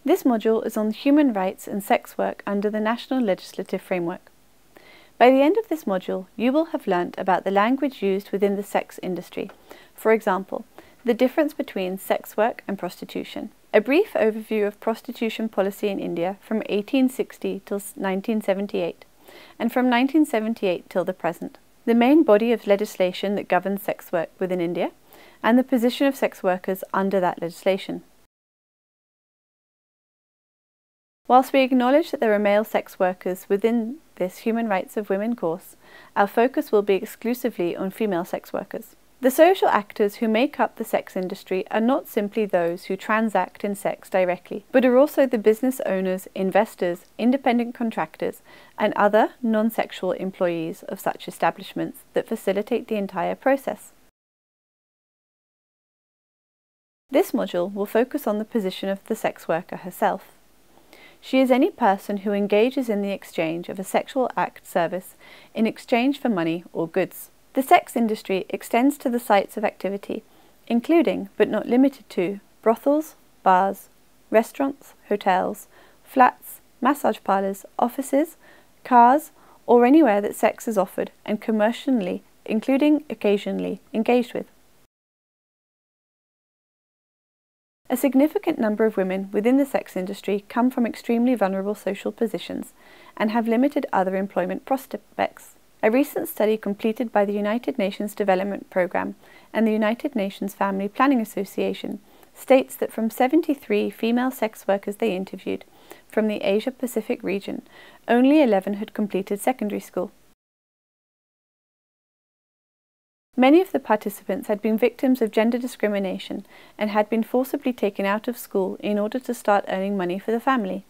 This module is on human rights and sex work under the National Legislative Framework. By the end of this module, you will have learnt about the language used within the sex industry. For example, the difference between sex work and prostitution. A brief overview of prostitution policy in India from 1860 till 1978, and from 1978 till the present. The main body of legislation that governs sex work within India, and the position of sex workers under that legislation. Whilst we acknowledge that there are male sex workers within this Human Rights of Women course, our focus will be exclusively on female sex workers. The social actors who make up the sex industry are not simply those who transact in sex directly, but are also the business owners, investors, independent contractors, and other non-sexual employees of such establishments that facilitate the entire process. This module will focus on the position of the sex worker herself. She is any person who engages in the exchange of a sexual act service in exchange for money or goods. The sex industry extends to the sites of activity, including, but not limited to, brothels, bars, restaurants, hotels, flats, massage parlours, offices, cars, or anywhere that sex is offered and commercially, including occasionally, engaged with. A significant number of women within the sex industry come from extremely vulnerable social positions and have limited other employment prospects. A recent study completed by the United Nations Development Programme and the United Nations Family Planning Association states that from 73 female sex workers they interviewed from the Asia-Pacific region, only 11 had completed secondary school. Many of the participants had been victims of gender discrimination and had been forcibly taken out of school in order to start earning money for the family.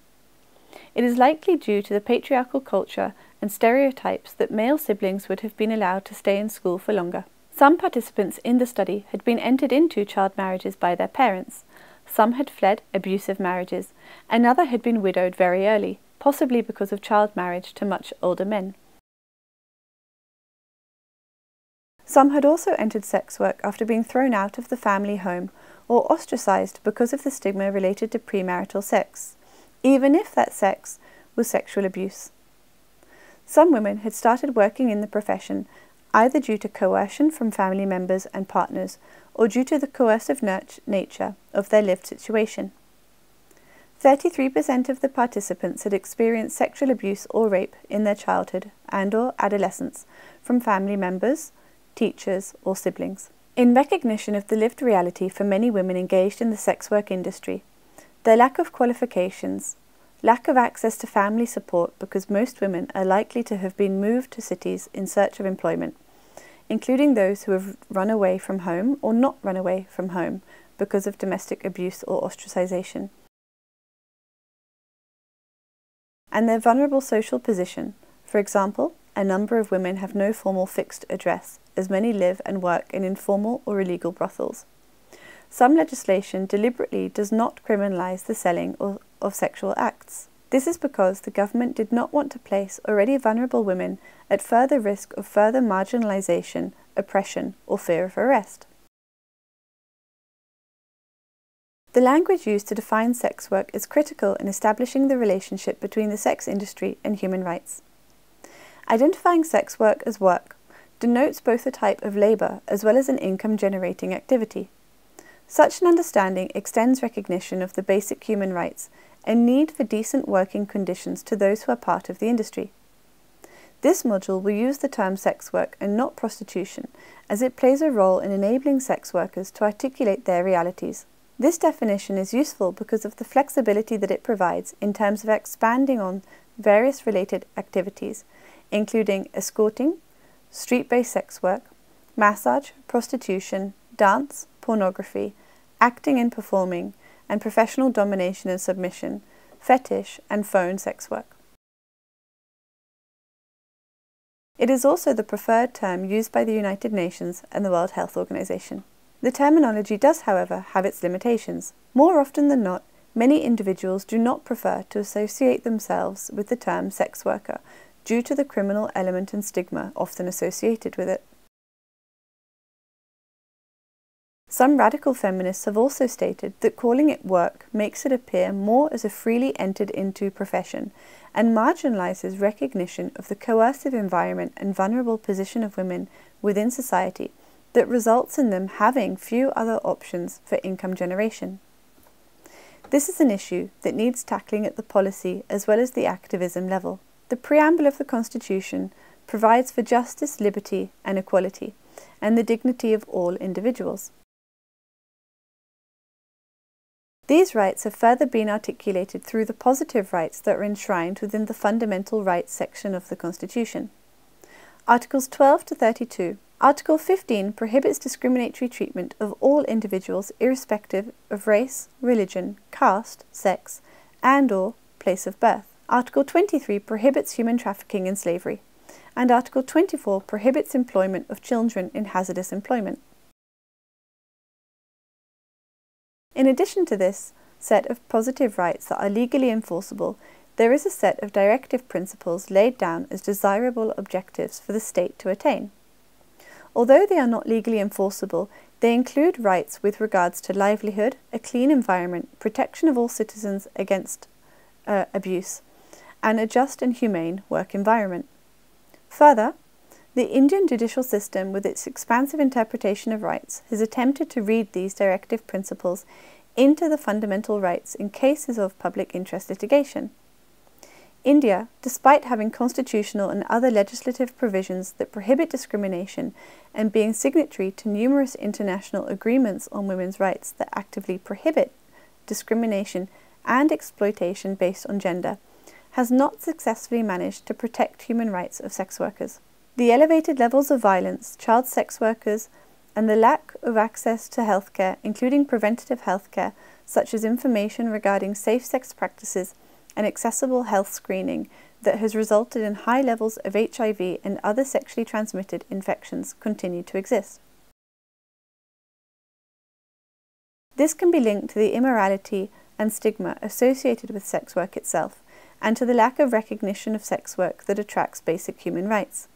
It is likely due to the patriarchal culture and stereotypes that male siblings would have been allowed to stay in school for longer. Some participants in the study had been entered into child marriages by their parents. Some had fled abusive marriages. Another had been widowed very early, possibly because of child marriage to much older men. Some had also entered sex work after being thrown out of the family home or ostracized because of the stigma related to premarital sex, even if that sex was sexual abuse. Some women had started working in the profession either due to coercion from family members and partners or due to the coercive nature of their lived situation. 33% of the participants had experienced sexual abuse or rape in their childhood and/or adolescence from family members, teachers, or siblings. In recognition of the lived reality for many women engaged in the sex work industry, their lack of qualifications, lack of access to family support because most women are likely to have been moved to cities in search of employment, including those who have run away from home or not run away from home because of domestic abuse or ostracization, and their vulnerable social position. For example, a number of women have no formal fixed address, as many live and work in informal or illegal brothels. Some legislation deliberately does not criminalize the selling of sexual acts. This is because the government did not want to place already vulnerable women at further risk of further marginalization, oppression, or fear of arrest. The language used to define sex work is critical in establishing the relationship between the sex industry and human rights. Identifying sex work as work denotes both a type of labour as well as an income-generating activity. Such an understanding extends recognition of the basic human rights and need for decent working conditions to those who are part of the industry. This module will use the term sex work and not prostitution, as it plays a role in enabling sex workers to articulate their realities. This definition is useful because of the flexibility that it provides in terms of expanding on various related activities, including escorting, street-based sex work, massage, prostitution, dance, pornography, acting and performing, and professional domination and submission, fetish, and phone sex work. It is also the preferred term used by the United Nations and the World Health Organization. The terminology does, however, have its limitations. More often than not, many individuals do not prefer to associate themselves with the term sex worker due to the criminal element and stigma often associated with it. Some radical feminists have also stated that calling it work makes it appear more as a freely entered into profession and marginalizes recognition of the coercive environment and vulnerable position of women within society that results in them having few other options for income generation. This is an issue that needs tackling at the policy as well as the activism level. The preamble of the Constitution provides for justice, liberty, and equality, and the dignity of all individuals. These rights have further been articulated through the positive rights that are enshrined within the Fundamental Rights section of the Constitution. Articles 12 to 32. Article 15 prohibits discriminatory treatment of all individuals irrespective of race, religion, caste, sex, and/or place of birth. Article 23 prohibits human trafficking and slavery, and Article 24 prohibits employment of children in hazardous employment. In addition to this set of positive rights that are legally enforceable, there is a set of directive principles laid down as desirable objectives for the state to attain. Although they are not legally enforceable, they include rights with regards to livelihood, a clean environment, protection of all citizens against abuse, and a just and humane work environment. Further, the Indian judicial system, with its expansive interpretation of rights, has attempted to read these directive principles into the fundamental rights in cases of public interest litigation. India, despite having constitutional and other legislative provisions that prohibit discrimination and being signatory to numerous international agreements on women's rights that actively prohibit discrimination and exploitation based on gender, has not successfully managed to protect human rights of sex workers. The elevated levels of violence, child sex workers, and the lack of access to healthcare, including preventative healthcare, such as information regarding safe sex practices and accessible health screening, that has resulted in high levels of HIV and other sexually transmitted infections, continue to exist. This can be linked to the immorality and stigma associated with sex work itself, and to the lack of recognition of sex work that attracts basic human rights.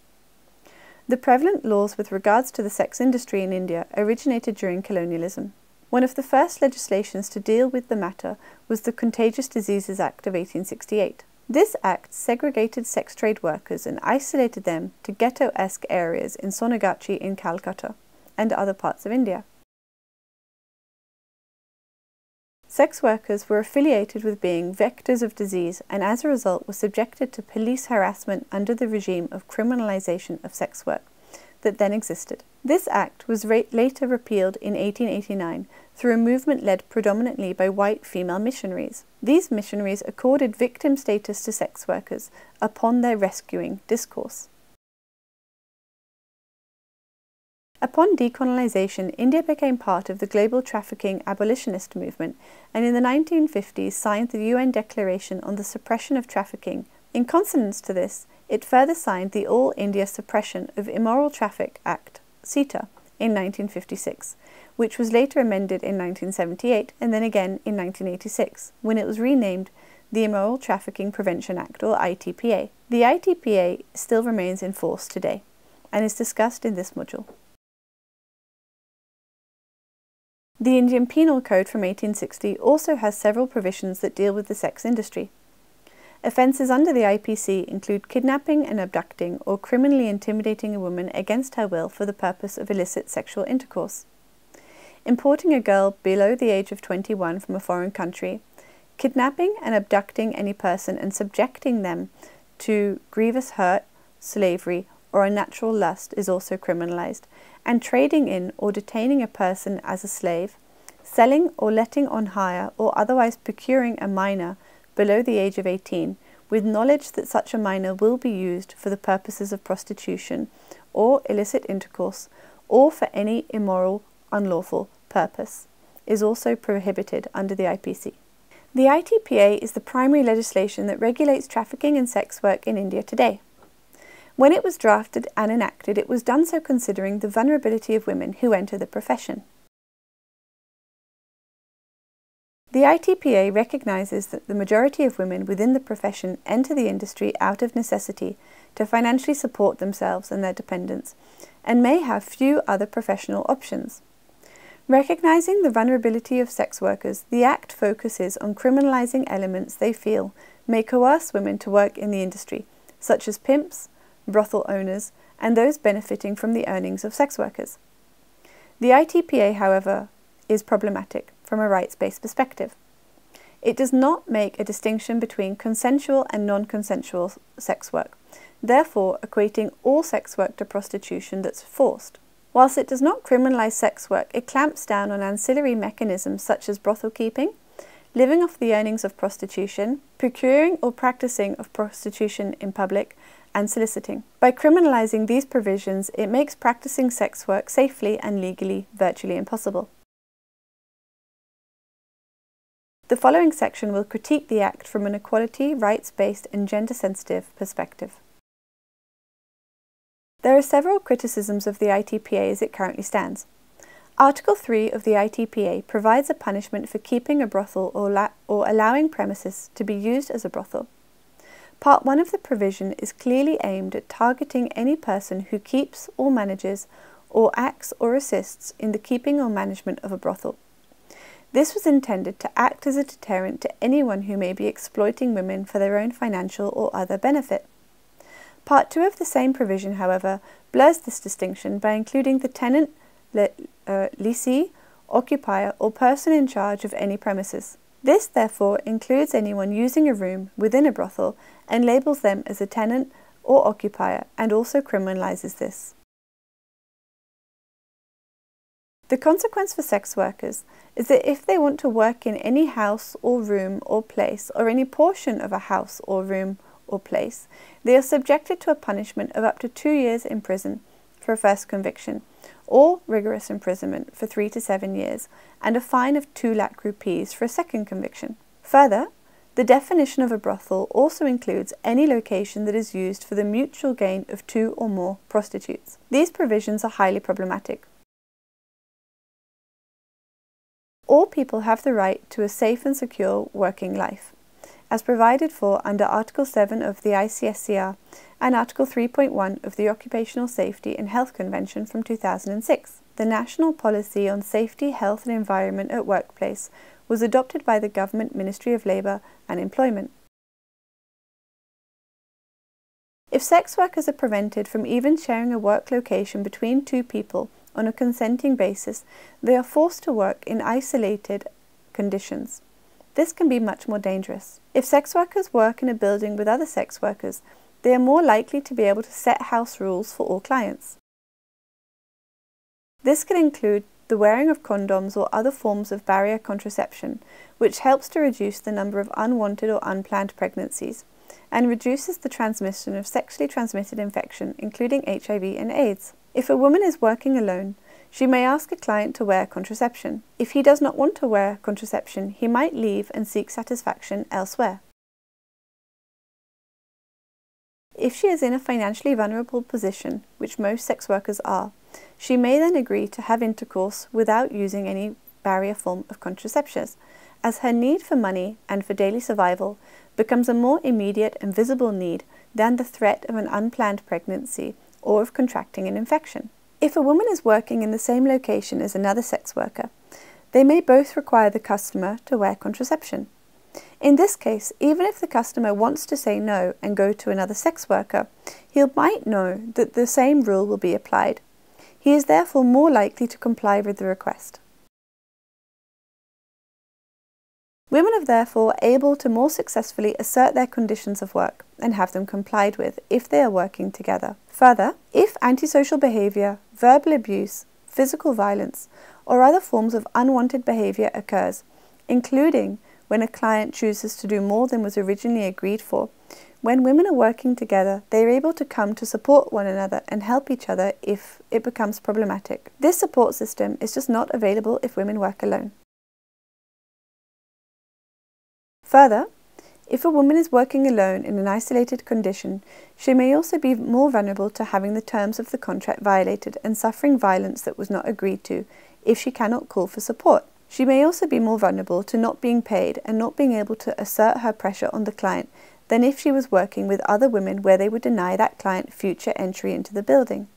The prevalent laws with regards to the sex industry in India originated during colonialism. One of the first legislations to deal with the matter was the Contagious Diseases Act of 1868. This act segregated sex trade workers and isolated them to ghetto-esque areas in Sonagachi in Calcutta and other parts of India. Sex workers were affiliated with being vectors of disease and as a result were subjected to police harassment under the regime of criminalization of sex work that then existed. This act was later repealed in 1889 through a movement led predominantly by white female missionaries. These missionaries accorded victim status to sex workers upon their rescuing discourse. Upon decolonization, India became part of the global trafficking abolitionist movement and in the 1950s signed the UN Declaration on the Suppression of Trafficking. In consonance to this, it further signed the All India Suppression of Immoral Traffic Act, CETA, in 1956, which was later amended in 1978 and then again in 1986, when it was renamed the Immoral Trafficking Prevention Act, or ITPA. The ITPA still remains in force today and is discussed in this module. The Indian Penal Code from 1860 also has several provisions that deal with the sex industry. Offences under the IPC include kidnapping and abducting or criminally intimidating a woman against her will for the purpose of illicit sexual intercourse, importing a girl below the age of 21 from a foreign country, kidnapping and abducting any person and subjecting them to grievous hurt, slavery, or unnatural lust is also criminalized, and trading in or detaining a person as a slave, selling or letting on hire or otherwise procuring a minor below the age of 18 with knowledge that such a minor will be used for the purposes of prostitution or illicit intercourse or for any immoral, unlawful purpose is also prohibited under the IPC. The ITPA is the primary legislation that regulates trafficking and sex work in India today. When it was drafted and enacted, it was done so considering the vulnerability of women who enter the profession. The ITPA recognizes that the majority of women within the profession enter the industry out of necessity to financially support themselves and their dependents, and may have few other professional options. Recognizing the vulnerability of sex workers, the Act focuses on criminalizing elements they feel may coerce women to work in the industry, such as pimps, brothel owners, and those benefiting from the earnings of sex workers. The ITPA, however, is problematic from a rights-based perspective. It does not make a distinction between consensual and non-consensual sex work, therefore equating all sex work to prostitution that's forced. Whilst it does not criminalise sex work, it clamps down on ancillary mechanisms such as brothel keeping, living off the earnings of prostitution, procuring or practicing of prostitution in public, and soliciting. By criminalising these provisions, it makes practicing sex work safely and legally virtually impossible. The following section will critique the Act from an equality, rights-based and gender-sensitive perspective. There are several criticisms of the ITPA as it currently stands. Article 3 of the ITPA provides a punishment for keeping a brothel or allowing premises to be used as a brothel. Part 1 of the provision is clearly aimed at targeting any person who keeps or manages or acts or assists in the keeping or management of a brothel. This was intended to act as a deterrent to anyone who may be exploiting women for their own financial or other benefit. Part 2 of the same provision, however, blurs this distinction by including the tenant, lessee, occupier, or person in charge of any premises. This, therefore, includes anyone using a room within a brothel and labels them as a tenant or occupier, and also criminalizes this. The consequence for sex workers is that if they want to work in any house or room or place, or any portion of a house or room or place, they are subjected to a punishment of up to 2 years in prison for a first conviction, or rigorous imprisonment for 3 to 7 years, and a fine of 2 lakh rupees for a second conviction. Further, the definition of a brothel also includes any location that is used for the mutual gain of 2 or more prostitutes. These provisions are highly problematic. All people have the right to a safe and secure working life, as provided for under Article 7 of the ICSCR and Article 3.1 of the Occupational Safety and Health Convention from 2006. The National Policy on Safety, Health and Environment at Workplace was adopted by the Government Ministry of Labour and Employment. If sex workers are prevented from even sharing a work location between 2 people on a consenting basis, they are forced to work in isolated conditions. This can be much more dangerous. If sex workers work in a building with other sex workers, they are more likely to be able to set house rules for all clients. This can include the wearing of condoms or other forms of barrier contraception, which helps to reduce the number of unwanted or unplanned pregnancies, and reduces the transmission of sexually transmitted infection, including HIV and AIDS. If a woman is working alone, she may ask a client to wear contraception. If he does not want to wear contraception, he might leave and seek satisfaction elsewhere. If she is in a financially vulnerable position, which most sex workers are, she may then agree to have intercourse without using any barrier form of contraceptives, as her need for money and for daily survival becomes a more immediate and visible need than the threat of an unplanned pregnancy or of contracting an infection. If a woman is working in the same location as another sex worker, they may both require the customer to wear contraception. In this case, even if the customer wants to say no and go to another sex worker, he might know that the same rule will be applied. He is therefore more likely to comply with the request. Women are therefore able to more successfully assert their conditions of work and have them complied with if they are working together. Further, if antisocial behaviour, verbal abuse, physical violence, or other forms of unwanted behaviour occurs, including when a client chooses to do more than was originally agreed for, when women are working together, they are able to come to support one another and help each other if it becomes problematic. This support system is just not available if women work alone. Further, if a woman is working alone in an isolated condition, she may also be more vulnerable to having the terms of the contract violated and suffering violence that was not agreed to if she cannot call for support. She may also be more vulnerable to not being paid and not being able to assert her pressure on the client than if she was working with other women where they would deny that client future entry into the building.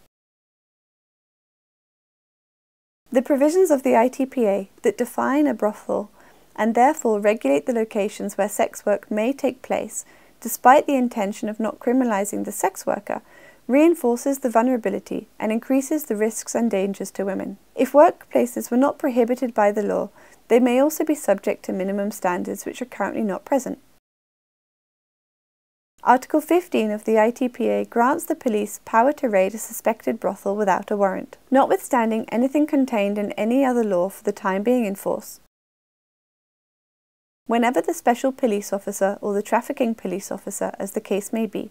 The provisions of the ITPA that define a brothel and therefore regulate the locations where sex work may take place, despite the intention of not criminalizing the sex worker, reinforces the vulnerability and increases the risks and dangers to women. If workplaces were not prohibited by the law, they may also be subject to minimum standards which are currently not present. Article 15 of the ITPA grants the police power to raid a suspected brothel without a warrant, notwithstanding anything contained in any other law for the time being in force. Whenever the special police officer or the trafficking police officer, as the case may be,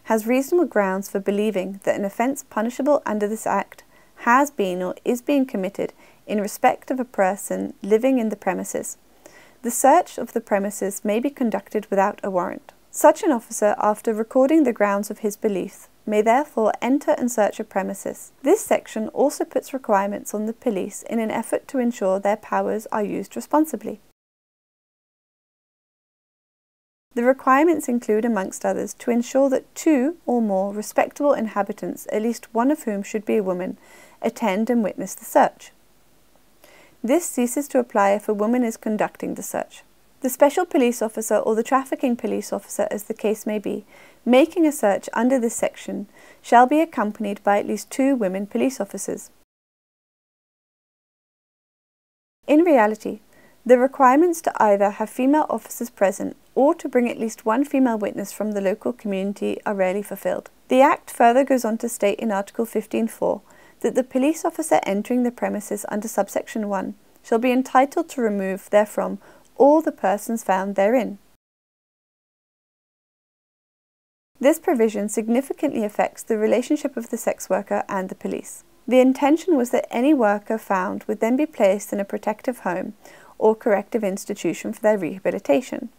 has reasonable grounds for believing that an offence punishable under this Act has been or is being committed in respect of a person living in the premises, the search of the premises may be conducted without a warrant. Such an officer, after recording the grounds of his belief, may therefore enter and search a premises. This section also puts requirements on the police in an effort to ensure their powers are used responsibly. The requirements include, amongst others, to ensure that 2 or more respectable inhabitants, at least one of whom should be a woman, attend and witness the search. This ceases to apply if a woman is conducting the search. The special police officer or the trafficking police officer, as the case may be, making a search under this section shall be accompanied by at least 2 women police officers. In reality, the requirements to either have female officers present or to bring at least one female witness from the local community are rarely fulfilled. The Act further goes on to state in Article 15.4 that the police officer entering the premises under subsection 1 shall be entitled to remove therefrom all the persons found therein. This provision significantly affects the relationship of the sex worker and the police. The intention was that any worker found would then be placed in a protective home or corrective institution for their rehabilitation.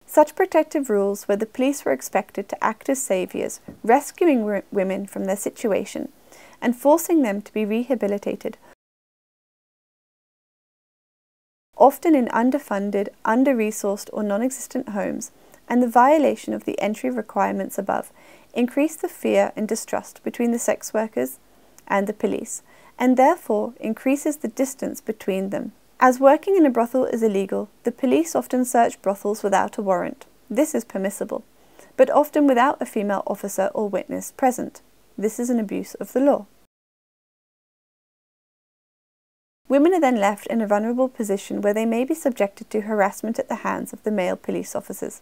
Such protective rules, where the police were expected to act as saviours, rescuing women from their situation and forcing them to be rehabilitated, often in underfunded, under-resourced or non-existent homes, and the violation of the entry requirements above, increased the fear and distrust between the sex workers and the police, and therefore increases the distance between them. As working in a brothel is illegal, the police often search brothels without a warrant. This is permissible, but often without a female officer or witness present. This is an abuse of the law. Women are then left in a vulnerable position where they may be subjected to harassment at the hands of the male police officers,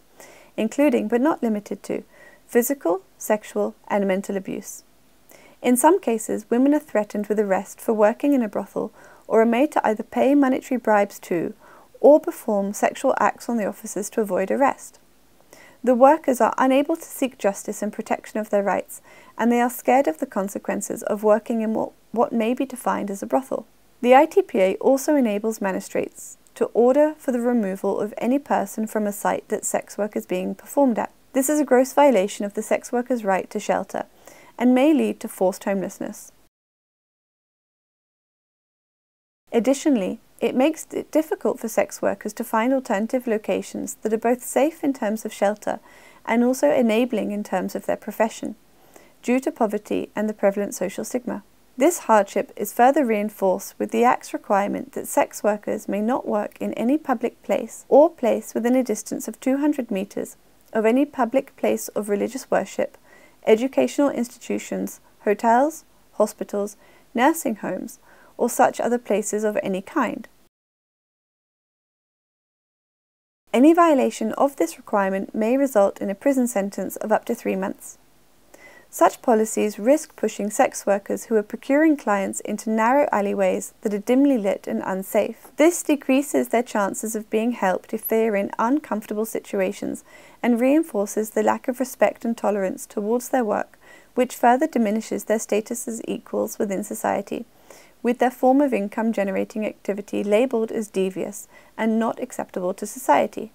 including but not limited to physical, sexual, and mental abuse. In some cases, women are threatened with arrest for working in a brothel or are made to either pay monetary bribes to or perform sexual acts on the officers to avoid arrest. The workers are unable to seek justice and protection of their rights, and they are scared of the consequences of working in what may be defined as a brothel. The ITPA also enables magistrates to order for the removal of any person from a site that sex work is being performed at. This is a gross violation of the sex worker's right to shelter and may lead to forced homelessness. Additionally, it makes it difficult for sex workers to find alternative locations that are both safe in terms of shelter and also enabling in terms of their profession, due to poverty and the prevalent social stigma. This hardship is further reinforced with the Act's requirement that sex workers may not work in any public place or place within a distance of 200 metres of any public place of religious worship, educational institutions, hotels, hospitals, nursing homes, or such other places of any kind. Any violation of this requirement may result in a prison sentence of up to 3 months. Such policies risk pushing sex workers who are procuring clients into narrow alleyways that are dimly lit and unsafe. This decreases their chances of being helped if they are in uncomfortable situations and reinforces the lack of respect and tolerance towards their work, which further diminishes their status as equals within society, with their form of income generating activity labelled as devious and not acceptable to society.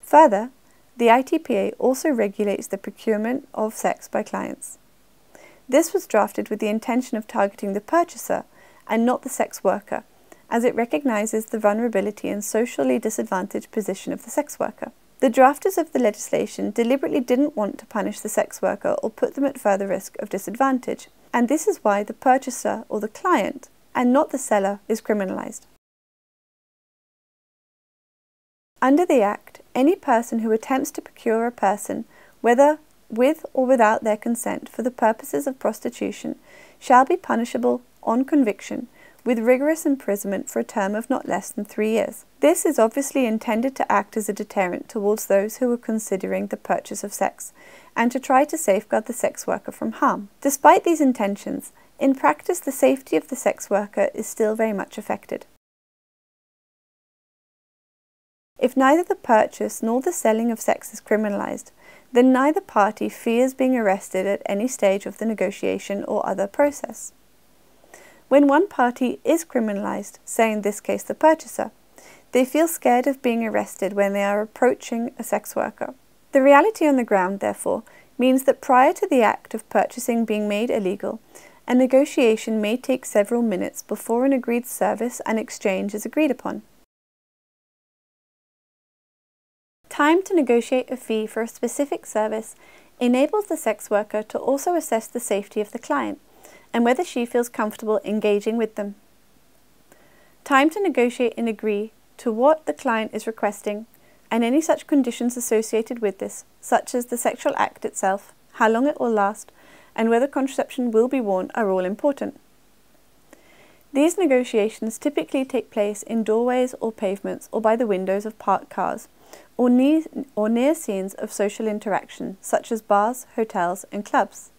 Further, the ITPA also regulates the procurement of sex by clients. This was drafted with the intention of targeting the purchaser and not the sex worker, as it recognises the vulnerability and socially disadvantaged position of the sex worker. The drafters of the legislation deliberately didn't want to punish the sex worker or put them at further risk of disadvantage, and this is why the purchaser or the client, and not the seller, is criminalised. Under the Act, any person who attempts to procure a person, whether with or without their consent for the purposes of prostitution, shall be punishable on conviction with rigorous imprisonment for a term of not less than 3 years. This is obviously intended to act as a deterrent towards those who are considering the purchase of sex, and to try to safeguard the sex worker from harm. Despite these intentions, in practice the safety of the sex worker is still very much affected. If neither the purchase nor the selling of sex is criminalised, then neither party fears being arrested at any stage of the negotiation or other process. When one party is criminalised, say in this case the purchaser, they feel scared of being arrested when they are approaching a sex worker. The reality on the ground, therefore, means that prior to the act of purchasing being made illegal, a negotiation may take several minutes before an agreed service and exchange is agreed upon. Time to negotiate a fee for a specific service enables the sex worker to also assess the safety of the client and whether she feels comfortable engaging with them. Time to negotiate and agree to what the client is requesting and any such conditions associated with this, such as the sexual act itself, how long it will last, and whether contraception will be worn, are all important. These negotiations typically take place in doorways or pavements or by the windows of parked cars, or near scenes of social interaction, such as bars, hotels, and clubs.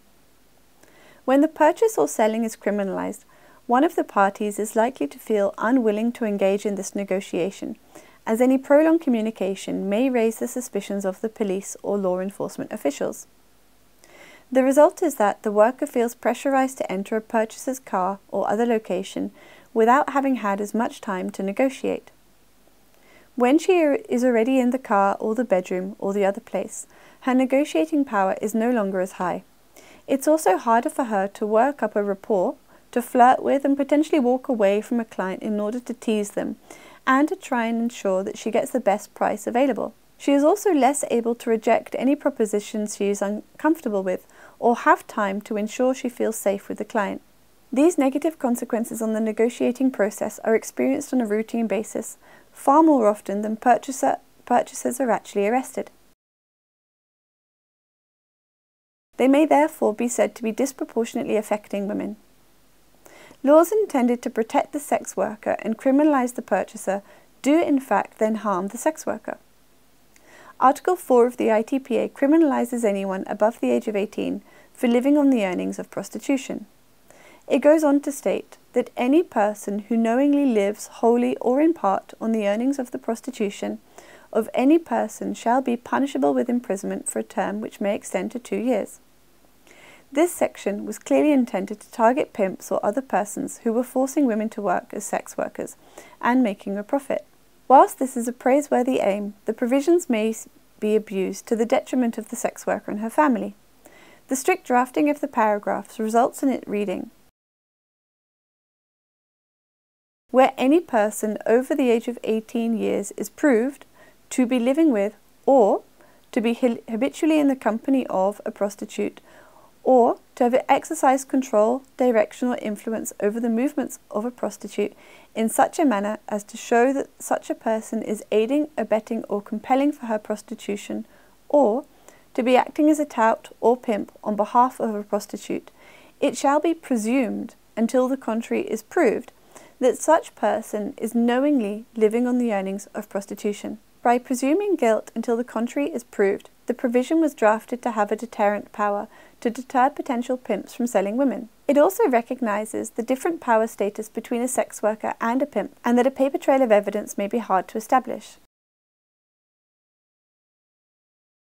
When the purchase or selling is criminalised, one of the parties is likely to feel unwilling to engage in this negotiation, as any prolonged communication may raise the suspicions of the police or law enforcement officials. The result is that the worker feels pressurised to enter a purchaser's car or other location without having had as much time to negotiate. When she is already in the car or the bedroom or the other place, her negotiating power is no longer as high. It's also harder for her to work up a rapport, to flirt with and potentially walk away from a client in order to tease them, and to try and ensure that she gets the best price available. She is also less able to reject any propositions she is uncomfortable with, or have time to ensure she feels safe with the client. These negative consequences on the negotiating process are experienced on a routine basis, far more often than purchasers are actually arrested. They may therefore be said to be disproportionately affecting women. Laws intended to protect the sex worker and criminalise the purchaser do in fact then harm the sex worker. Article 4 of the ITPA criminalises anyone above the age of 18 for living on the earnings of prostitution. It goes on to state that any person who knowingly lives wholly or in part on the earnings of the prostitution of any person shall be punishable with imprisonment for a term which may extend to 2 years. This section was clearly intended to target pimps or other persons who were forcing women to work as sex workers and making a profit. Whilst this is a praiseworthy aim, the provisions may be abused to the detriment of the sex worker and her family. The strict drafting of the paragraphs results in it reading, where any person over the age of 18 years is proved to be living with or to be habitually in the company of a prostitute, or to have exercised control, direction or influence over the movements of a prostitute in such a manner as to show that such a person is aiding, abetting or compelling for her prostitution, or to be acting as a tout or pimp on behalf of a prostitute, it shall be presumed until the contrary is proved that such person is knowingly living on the earnings of prostitution. By presuming guilt until the contrary is proved, the provision was drafted to have a deterrent power to deter potential pimps from selling women. It also recognises the different power status between a sex worker and a pimp, and that a paper trail of evidence may be hard to establish.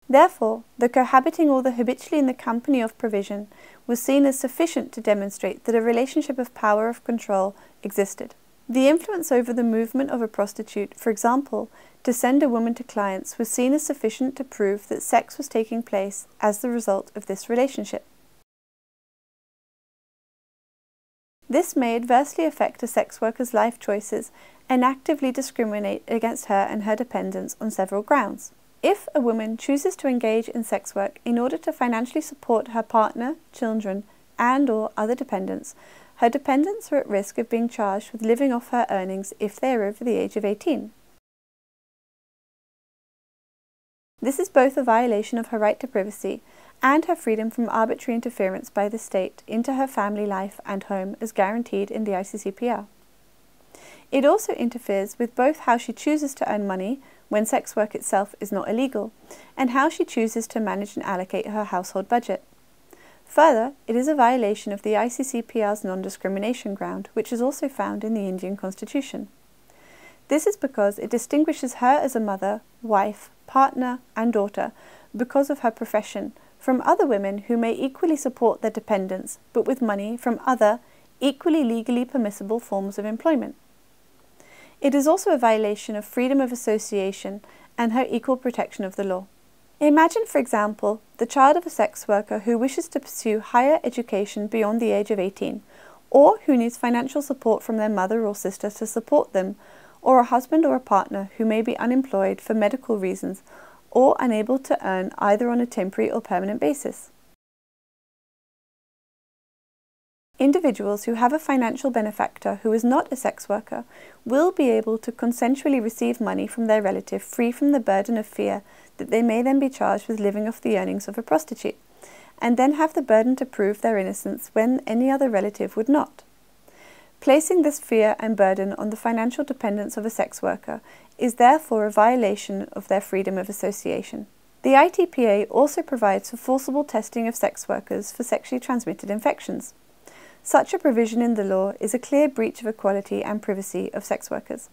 Therefore, the cohabiting or the habitually in the company of provision was seen as sufficient to demonstrate that a relationship of power of control existed. The influence over the movement of a prostitute, for example, to send a woman to clients, was seen as sufficient to prove that sex was taking place as the result of this relationship. This may adversely affect a sex worker's life choices and actively discriminate against her and her dependents on several grounds. If a woman chooses to engage in sex work in order to financially support her partner, children, and/or other dependents, her dependents are at risk of being charged with living off her earnings if they are over the age of 18. This is both a violation of her right to privacy and her freedom from arbitrary interference by the state into her family life and home as guaranteed in the ICCPR. It also interferes with both how she chooses to earn money when sex work itself is not illegal, and how she chooses to manage and allocate her household budget. Further, it is a violation of the ICCPR's non-discrimination ground, which is also found in the Indian Constitution. This is because it distinguishes her as a mother, wife, partner, and daughter because of her profession from other women who may equally support their dependents, but with money from other, equally legally permissible forms of employment. It is also a violation of freedom of association and her equal protection of the law. Imagine, for example, the child of a sex worker who wishes to pursue higher education beyond the age of 18, or who needs financial support from their mother or sister to support them, or a husband or a partner who may be unemployed for medical reasons or unable to earn either on a temporary or permanent basis. Individuals who have a financial benefactor who is not a sex worker will be able to consensually receive money from their relative free from the burden of fear that they may then be charged with living off the earnings of a prostitute, and then have the burden to prove their innocence when any other relative would not. Placing this fear and burden on the financial dependence of a sex worker is therefore a violation of their freedom of association. The ITPA also provides for forcible testing of sex workers for sexually transmitted infections. Such a provision in the law is a clear breach of equality and privacy of sex workers.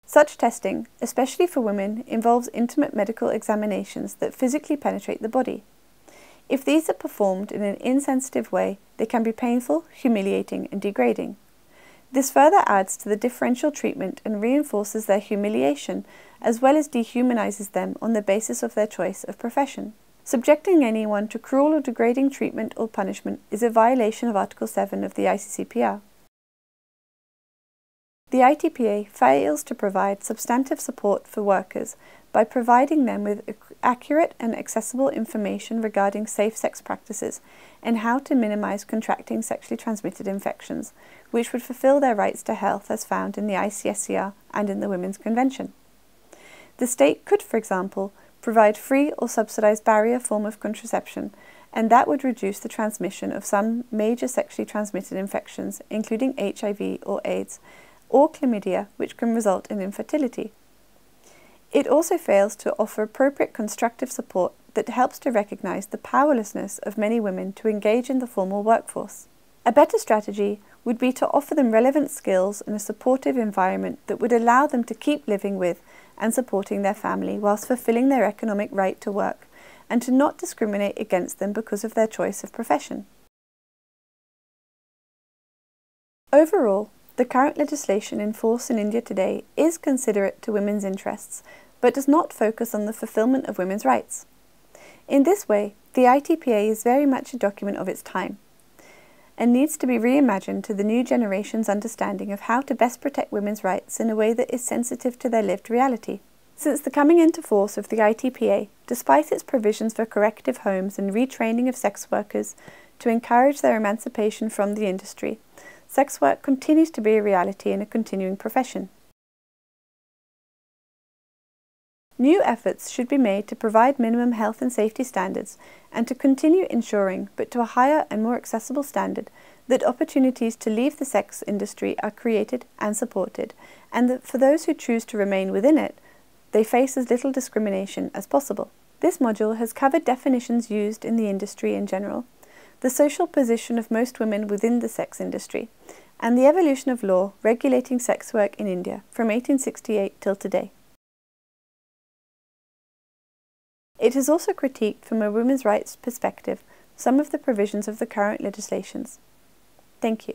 Such testing, especially for women, involves intimate medical examinations that physically penetrate the body. If these are performed in an insensitive way, they can be painful, humiliating, and degrading. This further adds to the differential treatment and reinforces their humiliation, as well as dehumanizes them on the basis of their choice of profession. Subjecting anyone to cruel or degrading treatment or punishment is a violation of Article 7 of the ICCPR. The ITPA fails to provide substantive support for workers by providing them with accurate and accessible information regarding safe sex practices and how to minimize contracting sexually transmitted infections, which would fulfill their rights to health as found in the ICSCR and in the Women's Convention. The state could, for example, provide free or subsidized barrier form of contraception, and that would reduce the transmission of some major sexually transmitted infections, including HIV or AIDS, or chlamydia, which can result in infertility. It also fails to offer appropriate constructive support that helps to recognize the powerlessness of many women to engage in the formal workforce. A better strategy would be to offer them relevant skills and a supportive environment that would allow them to keep living with and supporting their family whilst fulfilling their economic right to work, and to not discriminate against them because of their choice of profession. Overall, the current legislation in force in India today is considerate to women's interests, but does not focus on the fulfilment of women's rights. In this way, the ITPA is very much a document of its time, and needs to be reimagined to the new generation's understanding of how to best protect women's rights in a way that is sensitive to their lived reality. Since the coming into force of the ITPA, despite its provisions for corrective homes and retraining of sex workers to encourage their emancipation from the industry, sex work continues to be a reality and a continuing profession. New efforts should be made to provide minimum health and safety standards and to continue ensuring, but to a higher and more accessible standard, that opportunities to leave the sex industry are created and supported, and that for those who choose to remain within it, they face as little discrimination as possible. This module has covered definitions used in the industry in general, the social position of most women within the sex industry, and the evolution of law regulating sex work in India from 1868 till today. It has also critiqued from a women's rights perspective some of the provisions of the current legislations. Thank you.